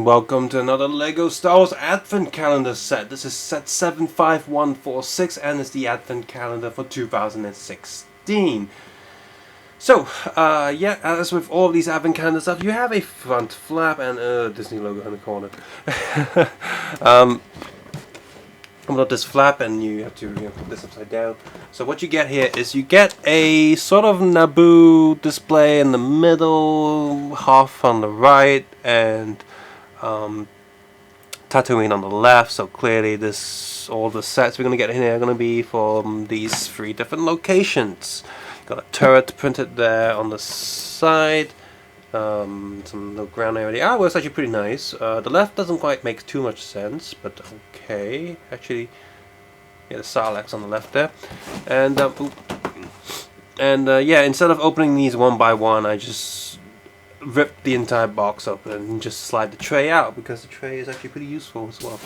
and welcome to another LEGO Star Wars Advent Calendar set. This is set 75146 and it's the Advent Calendar for 2016. So, yeah, as with all of these Advent Calendar stuff, you have a front flap and a Disney logo in the corner. Got this flap and you have to put this upside down. So what you get here is you get a sort of Naboo display in the middle, half on the right, and Tatooine on the left. So clearly all the sets we're going to get in here are going to be from these 3 different locations. Got a turret printed there on the side. Some little ground area. The artwork is actually pretty nice. The left doesn't quite make too much sense, but okay. Actually, yeah, the Sarlacc on the left there, and yeah, instead of opening these one by one, I just ripped the entire box open and just slide the tray out because the tray is actually pretty useful as well.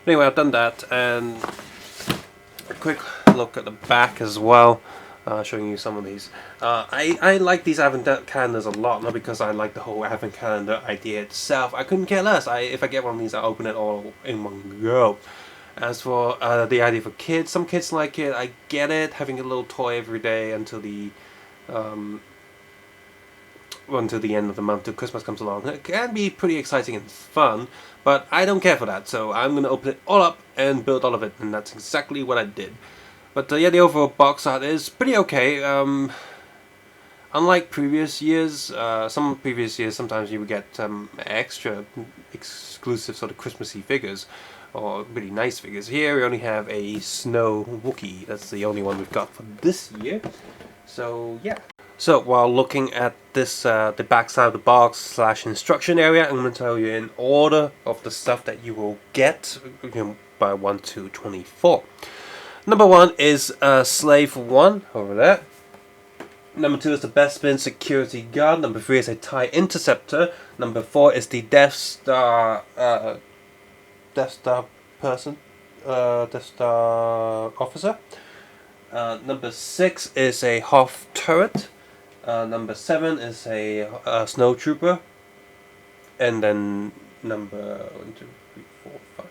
But anyway, I've done that, and a quick look at the back as well. Showing you some of these. I like these Advent calendars a lot, not because I like the whole Advent calendar idea itself. I couldn't care less. If I get one of these, I open it all in one go. As for the idea for kids, some kids like it. I get it, having a little toy every day until the end of the month till Christmas comes along. It can be pretty exciting and fun, but I don't care for that. So I'm going to open it all up and build all of it, and that's exactly what I did. But yeah, the overall box art is pretty okay. Unlike previous years, sometimes you would get extra exclusive sort of Christmassy figures, or really nice figures. Here we only have a snow Wookiee. That's the only one we've got for this year. So yeah. So while looking at this, the back side of the box / instruction area, I'm going to tell you in order of the stuff that you will get by 1 to 24. Number 1 is Slave 1 over there. Number 2 is the Bespin Security Guard. Number 3 is a TIE Interceptor. Number 4 is the Death Star officer. Number 6 is a Hoth turret. Number 7 is a Snow Trooper. And then number 1, 2, 3, 4, 5,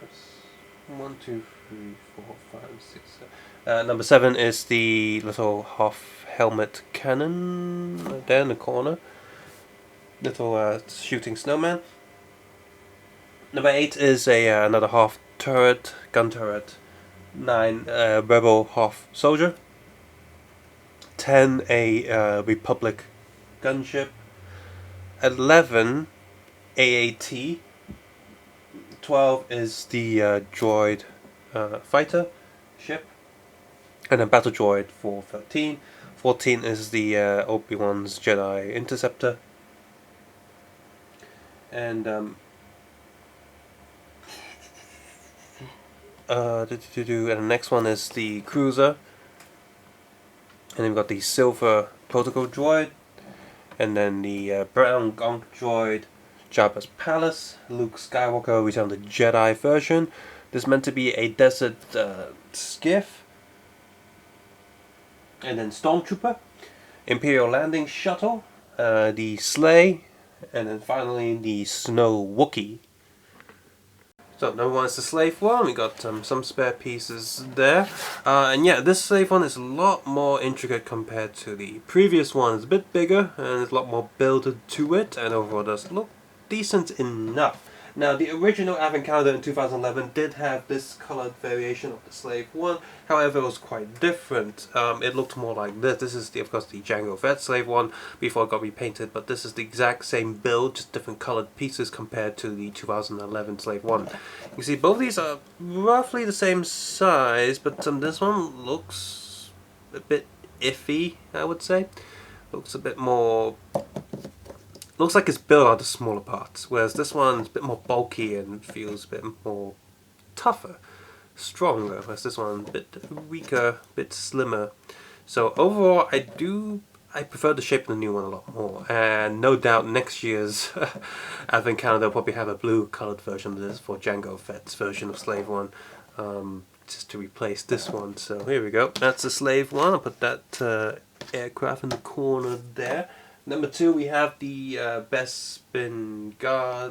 1, 2, 3, 4, 5, 6, 7. Number 7 is the little Hoth helmet cannon right there in the corner. Little shooting snowman. Number 8 is another Hoth turret, gun turret. 9 Rebel Hoth soldier. 10 a Republic gunship. 11 AAT. 12 is the droid fighter ship, and a battle droid for 13. 14 is the Obi-Wan's Jedi interceptor, and and the next one is the cruiser, and then we've got the silver protocol droid, and then the brown gonk droid, Jabba's Palace, Luke Skywalker Return of the Jedi version. This is meant to be a desert skiff. And then Stormtrooper, Imperial Landing Shuttle, the Sleigh, and then finally the Snow Wookiee. So number 1 is the Slave 1. We got some spare pieces there. And yeah, this Slave 1 is a lot more intricate compared to the previous one. It's a bit bigger and there's a lot more build to it, and overall does look decent enough. Now, the original Advent Calendar in 2011 did have this colored variation of the Slave 1. However, it was quite different. It looked more like this. This is, of course, the Jango Fett Slave 1 before it got repainted, but this is the exact same build, just different colored pieces compared to the 2011 Slave 1. You see, both of these are roughly the same size, but this one looks a bit iffy, I would say. Looks a bit more... Looks like it's built out of smaller parts, whereas this one's a bit more bulky and feels a bit more tougher, stronger, whereas this one's a bit weaker, a bit slimmer. So overall, I prefer the shape of the new one a lot more, and no doubt next year's Advent Calendar will probably have a blue coloured version of this for Jango Fett's version of Slave 1, just to replace this one. So here we go, that's the Slave 1, I'll put that aircraft in the corner there. Number 2, we have the Bespin Guard.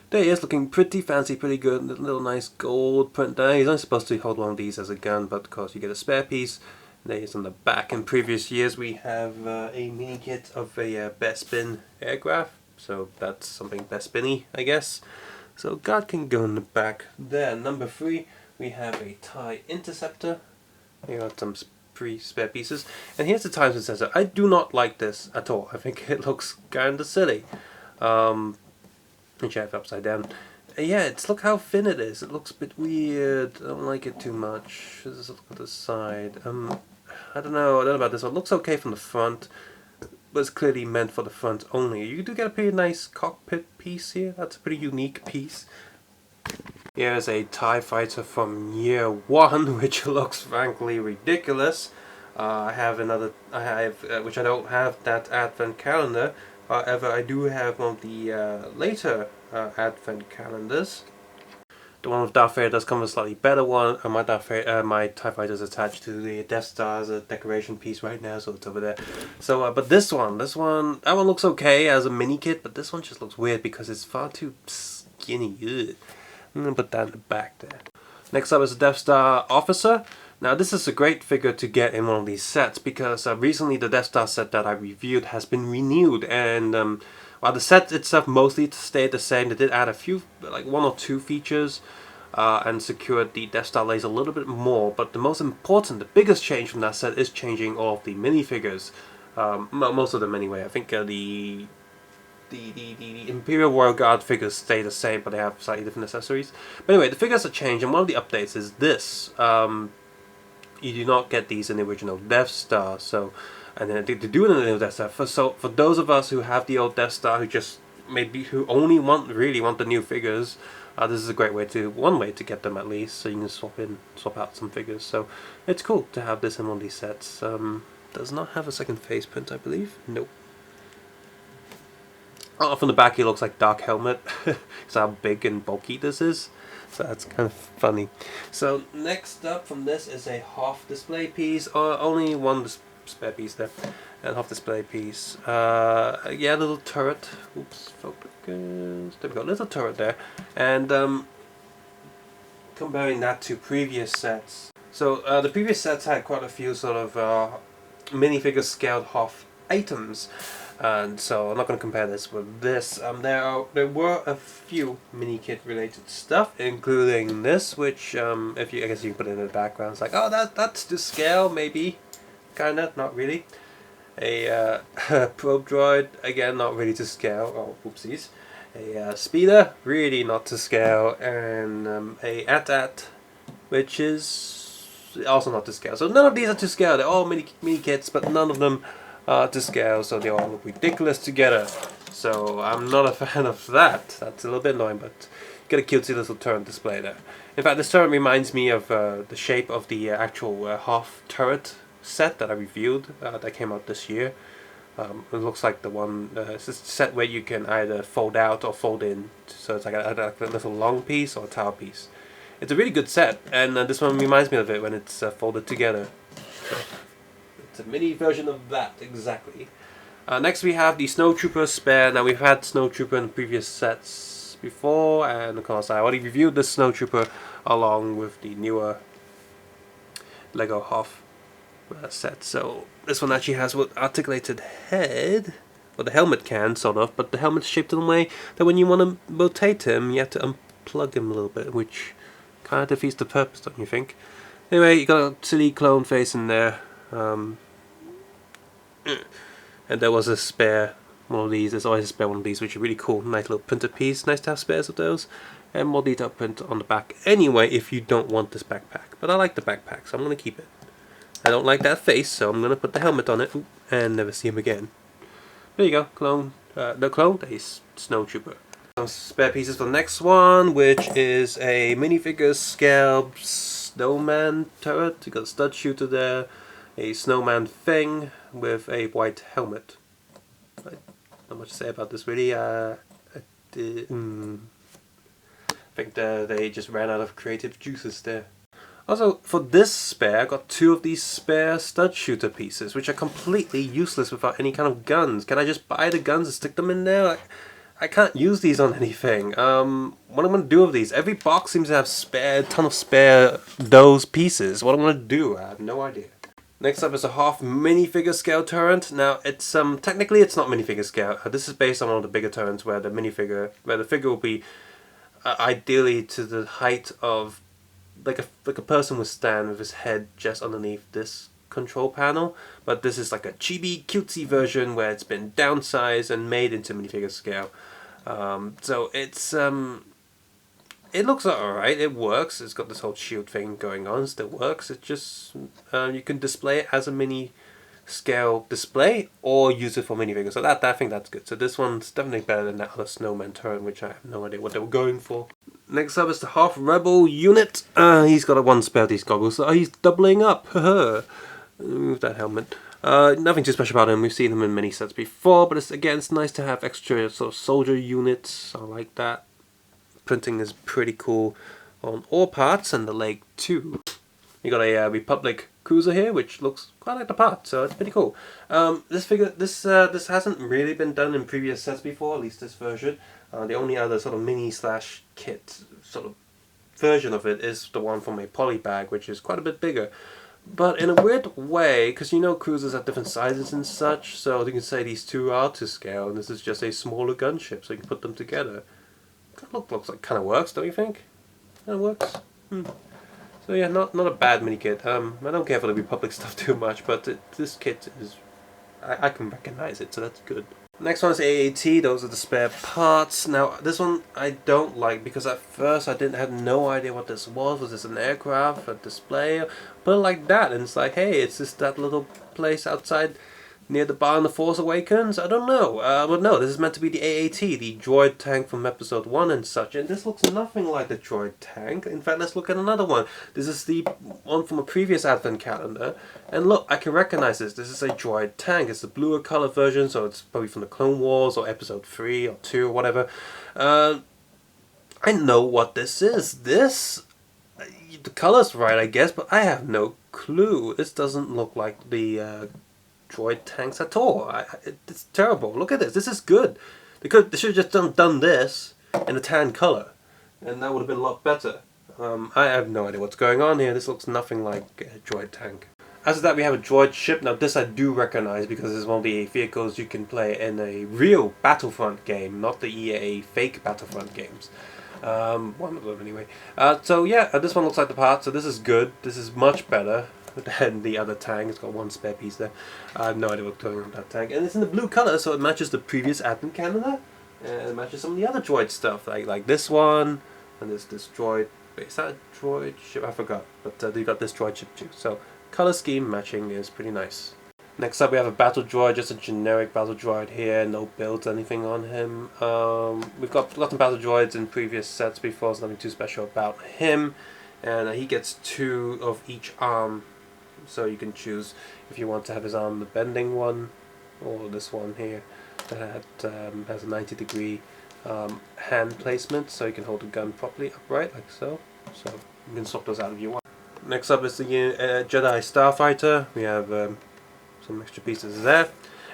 There he is, looking pretty fancy, pretty good. Little nice gold print there. He's not supposed to hold one of these as a gun, but of course you get a spare piece. There he is on the back. In previous years we have a mini kit of a Bespin aircraft, so that's something Bespin-y, I guess. So guard can go in the back there. Number 3, we have a TIE Interceptor. Here are some spare pieces. And here's the TIE Interceptor. I do not like this at all. I think it looks kinda silly. Which I have upside down. Yeah, look how thin it is. It looks a bit weird. I don't like it too much. Let's look at the side. I don't know about this one. It looks okay from the front, but it's clearly meant for the front only. You do get a pretty nice cockpit piece here. That's a pretty unique piece. Here's a TIE fighter from year 1, which looks frankly ridiculous. I have which I don't have that advent calendar. However, I do have one of the later advent calendars. The one with Darth Vader does come with a slightly better one. My TIE Fighter is attached to the Death Star as a decoration piece right now, so it's over there. So, but that one looks okay as a mini kit, but this one just looks weird because it's far too skinny. Ugh. I'm gonna put that in the back there. Next up is the Death Star Officer. Now this is a great figure to get in one of these sets because recently the Death Star set that I reviewed has been renewed, and while the set itself mostly stayed the same, they did add a few, like 1 or 2 features and secured the Death Star laser a little bit more. But the most important, the biggest change from that set is changing all of the minifigures. Most of them anyway. I think the Imperial Royal Guard figures stay the same, but they have slightly different accessories. But anyway, the figures are changed, and one of the updates is this. You do not get these in the original Death Star, so, and then they do it in the new Death Star. So for those of us who have the old Death Star, who only really want the new figures, this is a great one way to get them at least, so you can swap out some figures. So it's cool to have this in one of these sets. Does not have a second face print, I believe. Nope. Oh, from the back he looks like Dark Helmet. So how big and bulky this is. So that's kind of funny. So next up from this is a Hoth display piece. Only one spare piece there. And Hoth display piece. Yeah, little turret. Oops, focus. There we go. Little turret there. And comparing that to previous sets. So the previous sets had quite a few sort of minifigure scaled Hoth items. And so I'm not going to compare this with this. There were a few mini kit related stuff, including this, which I guess you can put it in the background. It's like, oh, that's to scale, maybe, kinda, not really. A probe droid, again, not really to scale. Oh, oopsies. A speeder, really not to scale, and a AT-AT, which is also not to scale. So none of these are to scale. They're all mini kits, but none of them to scale, so they all look ridiculous together. So I'm not a fan of that. That's a little bit annoying, but you get a cutesy little turret display there. In fact, this turret reminds me of the shape of the actual Hoth turret set that I reviewed that came out this year. It looks like the one, it's a set where you can either fold out or fold in, so it's like a little long piece or a tower piece. It's a really good set, and this one reminds me of it when it's folded together. So, it's a mini version of that, exactly. Next we have the Snowtrooper spare. Now we've had Snowtrooper in previous sets before, and of course I already reviewed this Snowtrooper along with the newer Lego Hoth set. So this one actually has an articulated head, or the helmet can, sort of, but the helmet's shaped in a way that when you want to rotate him, you have to unplug him a little bit, which kind of defeats the purpose, don't you think? Anyway, you got a silly clone face in there. And there was a spare one of these. There's always a spare one of these, which are really cool. Nice little printed piece. Nice to have spares of those. And more detailed print on the back anyway, if you don't want this backpack. But I like the backpack, so I'm going to keep it. I don't like that face, so I'm going to put the helmet on it and never see him again. There you go. Clone. No clone. He's Snowtrooper. Some spare pieces for the next one, which is a minifigure scale snowman turret. You got a stud shooter there. A snowman thing with a white helmet. Not much to say about this really. I think they just ran out of creative juices there. Also, for this spare, I got 2 of these spare stud shooter pieces, which are completely useless without any kind of guns. Can I just buy the guns and stick them in there? I can't use these on anything. What I'm gonna do with these? Every box seems to have a ton of spare those pieces. What I'm gonna do? I have no idea. Next up is a half minifigure scale turret. Now it's technically it's not minifigure scale. This is based on one of the bigger turrets where the figure will be ideally to the height of like a person would stand with his head just underneath this control panel, but this is like a chibi cutesy version where it's been downsized and made into minifigure scale. So it looks alright, it works, it's got this whole shield thing going on, it still works, it just, you can display it as a mini scale display or use it for minifigures, so I think that's good. So this one's definitely better than that other snowman turret, which I have no idea what they were going for. Next up is the half rebel unit. He's got one spare these goggles, so he's doubling up. Move that helmet. Nothing too special about him. We've seen him in many sets before, but it's nice to have extra sort of soldier units. I like that. Printing is pretty cool on all parts, and the leg too. You got a Republic cruiser here, which looks quite like the part, so it's pretty cool. This hasn't really been done in previous sets before, at least this version. The only other sort of mini slash kit sort of version of it is the one from a poly bag, which is quite a bit bigger. But in a weird way, because you know cruisers have different sizes and such, so you can say these two are to scale, and this is just a smaller gunship, so you can put them together. Looks like kind of works, don't you think? Kind of works. So yeah, not a bad mini kit. I don't care for the Republic stuff too much, but this kit is, I can recognize it, so that's good. Next one is AAT. Those are the spare parts. Now this one I don't like because at first I didn't have no idea what this was. Was this an aircraft, a display? Put it like that, and it's like, hey, it's just that little place outside near the bar in The Force Awakens? I don't know. But no, this is meant to be the AAT, the droid tank from episode 1 and such. And this looks nothing like the droid tank. In fact, let's look at another one. This is the one from a previous advent calendar. And look, I can recognize this. This is a droid tank. It's the bluer color version, so it's probably from the Clone Wars or episode 3 or 2 or whatever. I know what this is. The color's right, I guess, but I have no clue. This doesn't look like the droid tanks at all. It's terrible. Look at this. This is good. They should have just done this in a tan color, and that would have been a lot better. I have no idea what's going on here. This looks nothing like a droid tank. After that, we have a droid ship. Now this I do recognize because it's one of the vehicles you can play in a real Battlefront game, not the EA fake Battlefront games. One of them anyway. So yeah, this one looks like the part, so this is good. This is much better than the other tank. It's got one spare piece there. I have no idea what's going on with that tank. And it's in the blue color, so it matches the previous advent calendar. And it matches some of the other droid stuff, like this one, and this droid. Wait, is that a droid ship? I forgot. But you got this droid ship too. So color scheme matching is pretty nice. Next up we have a battle droid, just a generic battle droid here, no builds, anything on him. We've got some battle droids in previous sets before, so nothing too special about him. And he gets 2 of each arm, so you can choose if you want to have his arm the bending one, or this one here that has a 90-degree hand placement, so you can hold the gun properly upright, like so. So you can swap those out if you want. Next up is the Jedi Starfighter. We have some extra pieces there,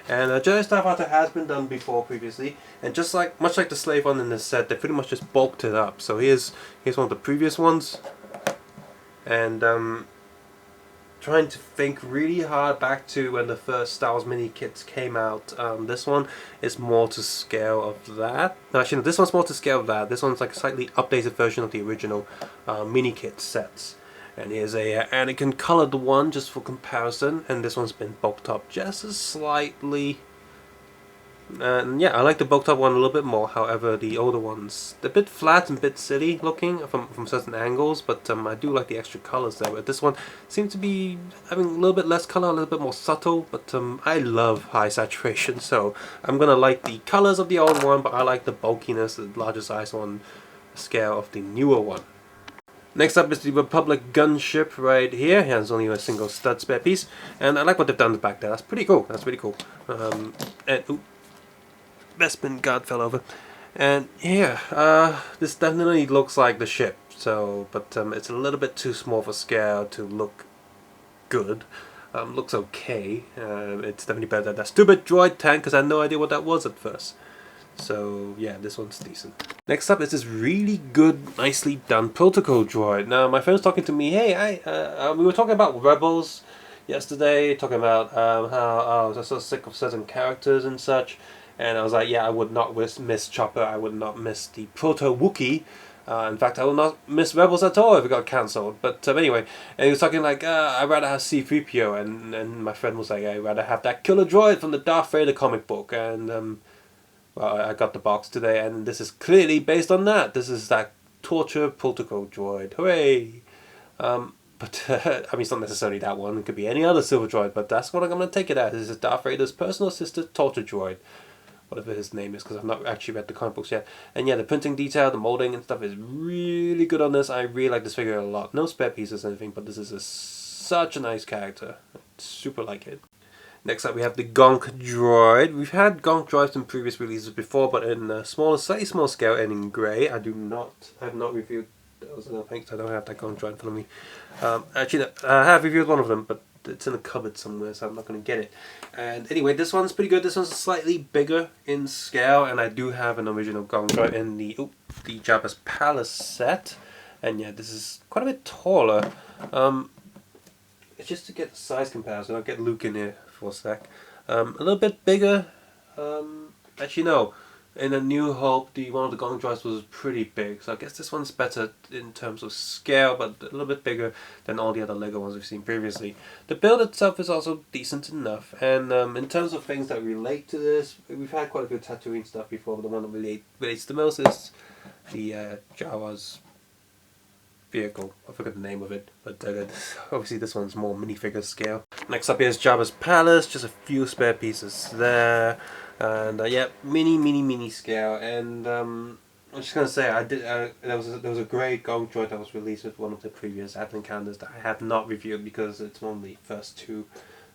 and Jedi Starfighter has been done before previously, and much like the slave one in this set, they pretty much just bulked it up. So here's one of the previous ones, and trying to think really hard back to when the first Star Wars mini kits came out. This one is more to scale of that. No, actually, no, this one's more to scale of that. This one's like a slightly updated version of the original mini kit sets. And here's a Anakin colored one just for comparison, and this one's been bulked up just as slightly. And yeah, I like the bulked up one a little bit more. However, the older one's a bit flat and a bit silly looking from certain angles, but I do like the extra colors there. But this one seems to be having a little bit less color, a little bit more subtle, but I love high saturation, so I'm gonna like the colors of the old one, but I like the bulkiness, the larger size one scale of the newer one. Next up is the Republic gunship right here. It has only a single stud spare piece, and I like what they've done back there. That's pretty cool. That's pretty cool. Bespin guard fell over, and yeah, this definitely looks like the ship. So, but it's a little bit too small for scale to look good. Looks okay. It's definitely better than that stupid droid tank, because I had no idea what that was at first. So yeah, this one's decent. Next up is this really good, nicely done protocol droid. Now my friend was talking to me, hey, we were talking about Rebels yesterday, talking about how I was so sick of certain characters and such, and I was like, yeah, I would not miss Chopper, I would not miss the Proto-Wookiee. In fact, I will not miss Rebels at all if it got cancelled. But anyway, and he was talking like, I'd rather have C-3PO, and my friend was like, I'd rather have that killer droid from the Darth Vader comic book, and well, I got the box today, and this is clearly based on that. This is that torture protocol droid. Hooray! But I mean, it's not necessarily that one. It could be any other silver droid, but that's what I'm going to take it as. This is Darth Vader's personal assistant torture droid. Whatever his name is, because I've not actually read the comic books yet. And yeah, the printing detail, the molding and stuff is really good on this. I really like this figure a lot. No spare pieces or anything, but this is such a nice character. I super like it. Next up we have the Gonk droid. We've had Gonk droids in previous releases before, but in a smaller, slightly small scale and in grey. I have not reviewed those, I don't think, so I don't have that Gonk droid in front of me. Actually, I have reviewed one of them, but it's in a cupboard somewhere, so I'm not going to get it. And anyway, this one's pretty good. This one's slightly bigger in scale, and I do have an original Gonk droid in the Jabba's Palace set. And yeah, this is quite a bit taller. It's just to get the size comparison. I'll get Luke in here for a sec. A little bit bigger. Actually, no. In A New Hope, one of the Gonk droids was pretty big, so I guess this one's better in terms of scale, but a little bit bigger than all the other Lego ones we've seen previously. The build itself is also decent enough, and in terms of things that relate to this, we've had quite a bit of Tatooine stuff before, but the one that relates the most is the Jawa's vehicle. I forgot the name of it, but obviously this one's more minifigure scale. Next up here is Jabba's Palace, just a few spare pieces there. And yeah, mini scale. And I'm just gonna say, there was a great Gonk droid that was released with one of the previous advent calendars that I have not reviewed because it's one of the first two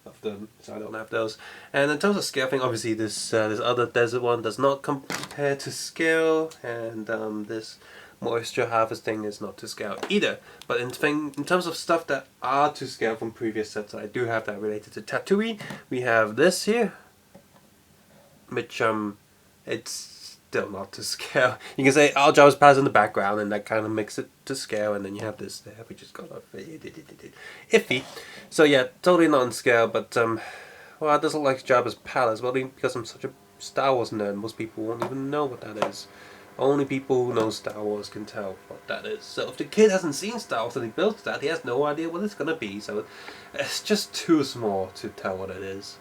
of them, so I don't have those. And in terms of scale, I think obviously this other desert one does not compare to scale, and this moisture harvesting is not to scale either. But in terms of stuff that are to scale from previous sets, I do have that related to Tatooine. We have this here, which it's still not to scale. You can say Al Jabba's Palace in the background, and that kind of makes it to scale, and then you have this there, which is kind of iffy. So yeah, totally not on scale, but well, it doesn't like Jabba's Palace. Well, because I'm such a Star Wars nerd, most people won't even know what that is. Only people who know Star Wars can tell what that is. So if the kid hasn't seen Star Wars and he builds that, he has no idea what it's gonna be. So it's just too small to tell what it is.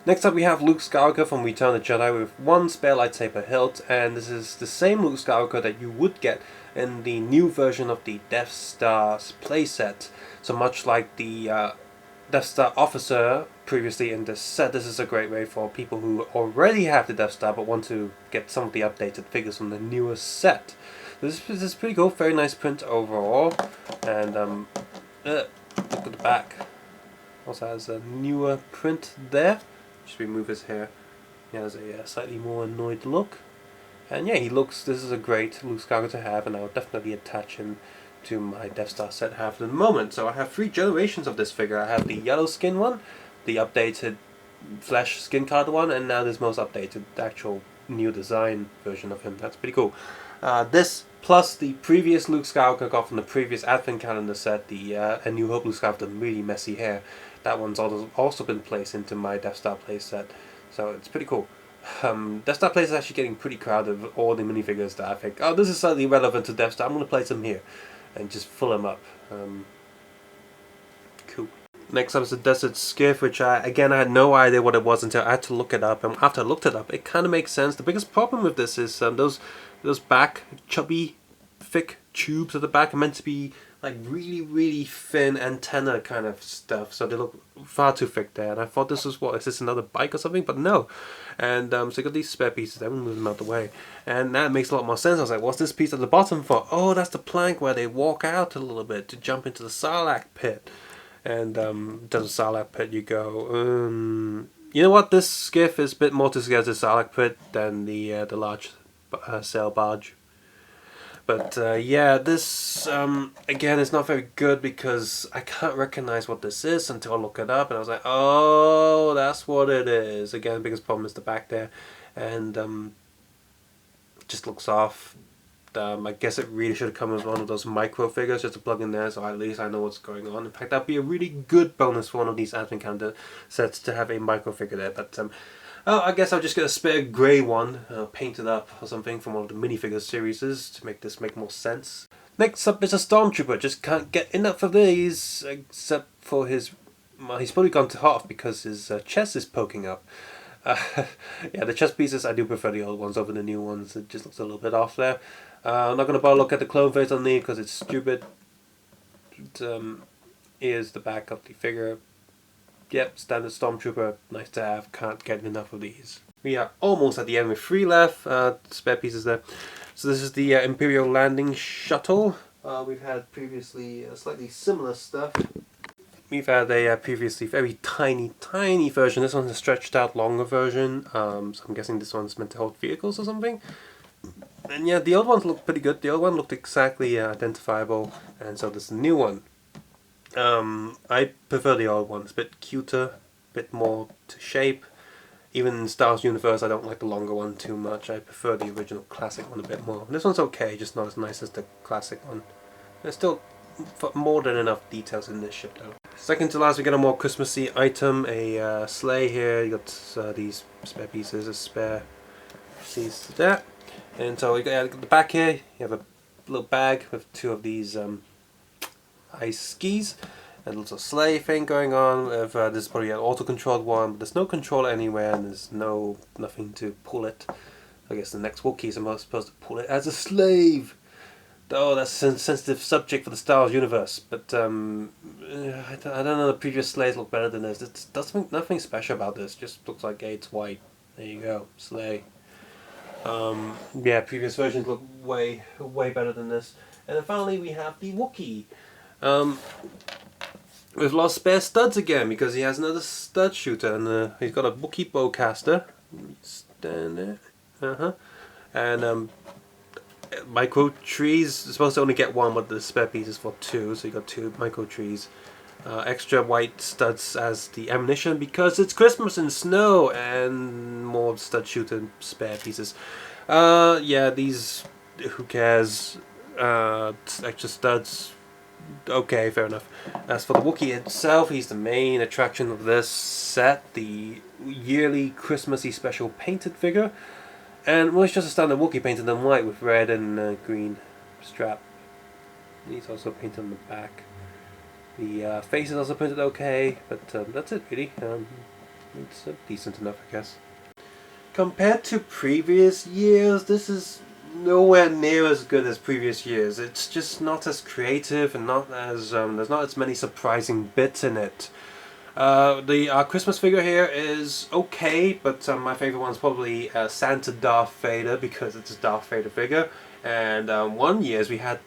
Next up we have Luke Skywalker from Return of the Jedi with one spare lightsaber hilt, and this is the same Luke Skywalker that you would get in the new version of the Death Star's playset. So much like the Death Star officer previously in this set, this is a great way for people who already have the Death Star but want to get some of the updated figures from the newer set. This is pretty cool, very nice print overall, and look at the back. Also has a newer print there. Just remove his hair. He has a slightly more annoyed look. And yeah, this is a great Luke Skywalker to have, and I'll definitely attach him to my Death Star set I have at the moment. So I have 3 generations of this figure. I have the yellow skin one, the updated flesh skin card one, and now this most updated actual new design version of him. That's pretty cool. This plus the previous Luke Skywalker got from the previous Advent Calendar set, the A New Hope Luke Skywalker with the really messy hair. That one's also been placed into my Death Star playset, so it's pretty cool. Death Star place is actually getting pretty crowded with all the minifigures that I think, oh, this is slightly relevant to Death Star, I'm going to place them here and just fill them up. Cool. Next up is the Desert Skiff, which I had no idea what it was until I had to look it up, and after I looked it up, it kind of makes sense. The biggest problem with this is those back chubby, thick tubes at the back are meant to be like really thin antenna kind of stuff, so they look far too thick there, and I thought this was, what, is this another bike or something? But no. And so I got these spare pieces, I'm gonna move them out the way, and that makes a lot more sense. I was like, what's this piece at the bottom for? Oh, that's the plank where they walk out a little bit to jump into the Sarlacc pit. And to the Sarlacc pit you go. You know what, this skiff is a bit more to scale to the Sarlacc pit than the large sail barge. But yeah, this again is not very good because I can't recognize what this is until I look it up, and I was like, oh, that's what it is. Again, the biggest problem is the back there, and just looks off. I guess it really should have come with one of those micro figures just to plug in there, so at least I know what's going on. In fact, that'd be a really good bonus for one of these advent calendar sets to have a micro figure there. But oh, I guess I'll just get a spare grey one, painted up or something from one of the minifigures series to make this make more sense. Next up is a Stormtrooper. Just can't get enough of these, except for his. Well, he's probably gone to half because his chest is poking up. Yeah, the chest pieces, I do prefer the old ones over the new ones. It just looks a little bit off there. I'm not going to bother look at the clone face on me because it's stupid. Here's the back of the figure. Yep, standard Stormtrooper. Nice to have. Can't get enough of these. We are almost at the end with 3 left. Spare pieces there. So this is the Imperial landing shuttle. We've had previously slightly similar stuff. We've had a previously very tiny version. This one's a stretched out longer version. So I'm guessing this one's meant to hold vehicles or something. And yeah, the old ones looked pretty good. The old one looked exactly identifiable, and so does the new one. I prefer the old one. It's a bit cuter, a bit more to shape. Even in Star Wars Universe, I don't like the longer one too much. I prefer the original classic one a bit more. This one's okay, just not as nice as the classic one. There's still more than enough details in this ship though. Second to last, we get a more Christmassy item, a sleigh here. You got these spare pieces, a spare piece there. And so you got the back here, you have a little bag with 2 of these ice skis. And a little sleigh thing going on. With, this is probably an auto-controlled one, but there's no controller anywhere and there's nothing to pull it. I guess the next Wookiees are supposed to pull it as a slave. Oh, that's a sensitive subject for the Star Wars universe. But I don't know, the previous sleighs look better than this. It's nothing special about this. Just looks like, hey, it's white. There you go, sleigh. Yeah, previous versions look way better than this. And then finally we have the Wookiee. We've lost spare studs again because he has another stud shooter, and he's got a Wookiee bowcaster. Stand there. And micro trees. Supposed to only get 1, but the spare piece is for 2, so you got 2 micro trees. Extra white studs as the ammunition because it's Christmas and snow, and more stud shooter spare pieces. Yeah, these, who cares? Extra studs. Okay, fair enough. As for the Wookiee itself, he's the main attraction of this set, the yearly Christmassy special painted figure. And well, it's just a standard Wookiee painted in white with red and green strap. He's also painted on the back. The face is also painted okay, but that's it really. It's decent enough, I guess. Compared to previous years, this is nowhere near as good as previous years. It's just not as creative and not as there's not as many surprising bits in it. The Christmas figure here is okay, but my favorite one is probably Santa Darth Vader because it's a Darth Vader figure. And one year we had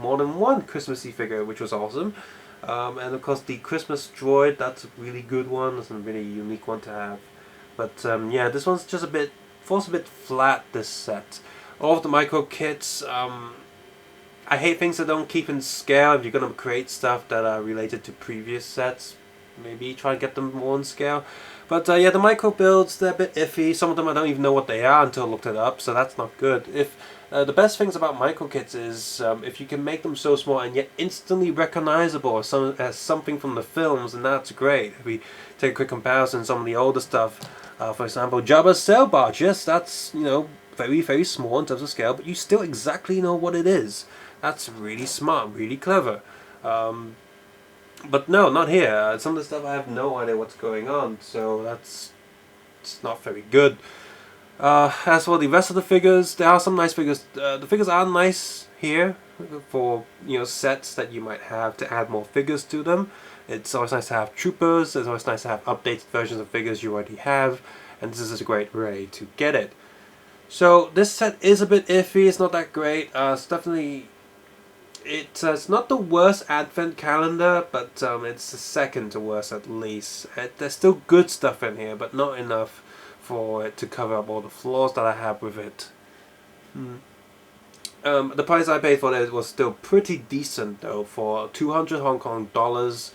more than one Christmassy figure, which was awesome. And of course the Christmas droid, that's a really good one. That's a really unique one to have. But yeah, this one's just falls a bit flat, this set. All of the micro kits, I hate things that don't keep in scale. If you're going to create stuff that are related to previous sets, maybe try and get them more in scale. But yeah, the micro builds, they're a bit iffy. Some of them I don't even know what they are until I looked it up, so that's not good. The best things about micro kits is if you can make them so small and yet instantly recognizable as something from the films, and that's great. If we take a quick comparison, some of the older stuff, for example, Jabba's sail barge, yes, that's, very small in terms of scale, but you still exactly know what it is. That's really smart, really clever. But no, not here. Some of the stuff I have no idea what's going on, so it's not very good. As for the rest of the figures, there are some nice figures. The figures are nice here for sets that you might have to add more figures to them. It's always nice to have troopers. It's always nice to have updated versions of figures you already have, and this is a great way to get it. So this set is a bit iffy. It's not that great. It's definitely. It's not the worst advent calendar, but it's the second to worst at least. There's still good stuff in here, but not enough for it to cover up all the flaws that I have with it. The price I paid for it was still pretty decent though. For 200 Hong Kong dollars,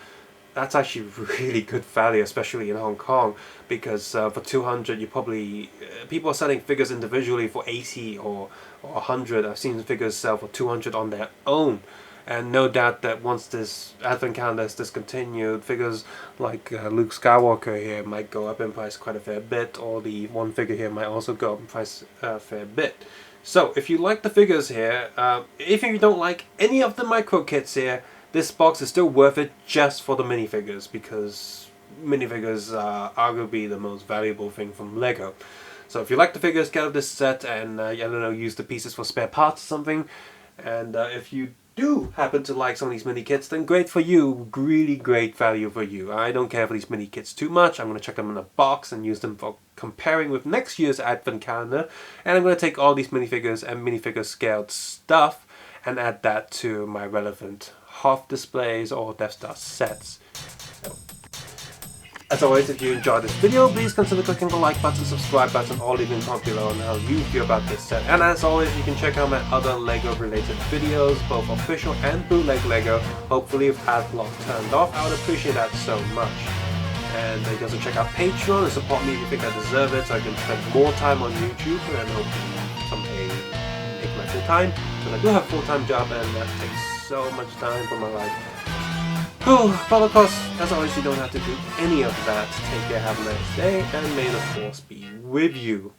that's actually really good value, especially in Hong Kong, because for 200 you probably people are selling figures individually for 80 or 100. I've seen figures sell for 200 on their own, and no doubt that once this advent calendar is discontinued, figures like Luke Skywalker here might go up in price quite a fair bit, or the one figure here might also go up in price a fair bit. So if you like the figures here, if you don't like any of the micro kits here, this box is still worth it just for the minifigures, because minifigures are arguably the most valuable thing from Lego. So if you like the figures, get up this set and, I don't know, use the pieces for spare parts or something. And if you do happen to like some of these mini kits, then great for you, really great value for you. I don't care for these mini kits too much. I'm going to check them in a box and use them for comparing with next year's advent calendar. And I'm going to take all these minifigures and minifigure scaled stuff and add that to my relevant Hoth displays or Death Star sets. As always, if you enjoyed this video, please consider clicking the like button, subscribe button, or leaving a comment below on how you feel about this set. And as always, you can check out my other LEGO related videos, both official and bootleg LEGO. Hopefully with Adblock turned off, I would appreciate that so much. And you can also check out Patreon and support me if you think I deserve it, so I can spend more time on YouTube and hopefully someday make my full time. Because I do have a full-time job and that takes so much time from my life. But of course, as always, you don't have to do any of that. Take care, have a nice day, and may the Force be with you.